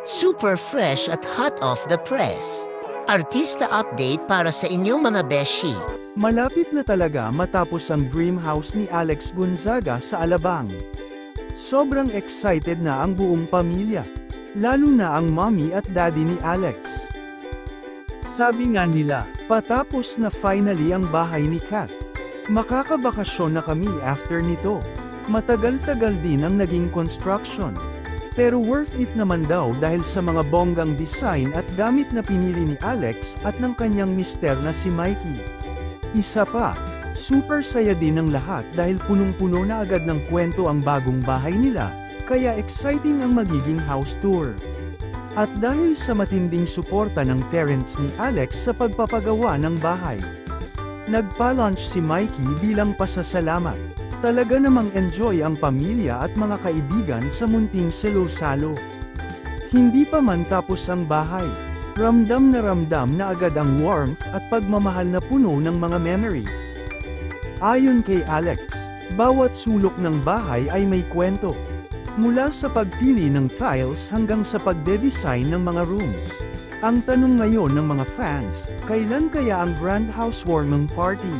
Super fresh at hot off the press. Artista update para sa inyong mga beshi. Malapit na talaga matapos ang dream house ni Alex Gonzaga sa Alabang. Sobrang excited na ang buong pamilya, lalo na ang mommy at daddy ni Alex. Sabi nga nila, patapos na finally ang bahay ni Kat. Makakabakasyon na kami after nito. Matagal-tagal din ang naging construction. Pero worth it naman daw dahil sa mga bonggang design at gamit na pinili ni Alex at ng kanyang mister na si Mikey. Isa pa, super saya din ng lahat dahil punong-puno na agad ng kwento ang bagong bahay nila, kaya exciting ang magiging house tour. At dahil sa matinding suporta ng parents ni Alex sa pagpapagawa ng bahay, nagpa-lunch si Mikey bilang pasasalamat. Talaga namang enjoy ang pamilya at mga kaibigan sa munting salo-salo. Hindi pa man tapos ang bahay, ramdam na agad ang warmth at pagmamahal na puno ng mga memories. Ayon kay Alex, bawat sulok ng bahay ay may kwento. Mula sa pagpili ng tiles hanggang sa pagde-design ng mga rooms. Ang tanong ngayon ng mga fans, kailan kaya ang grand housewarming party?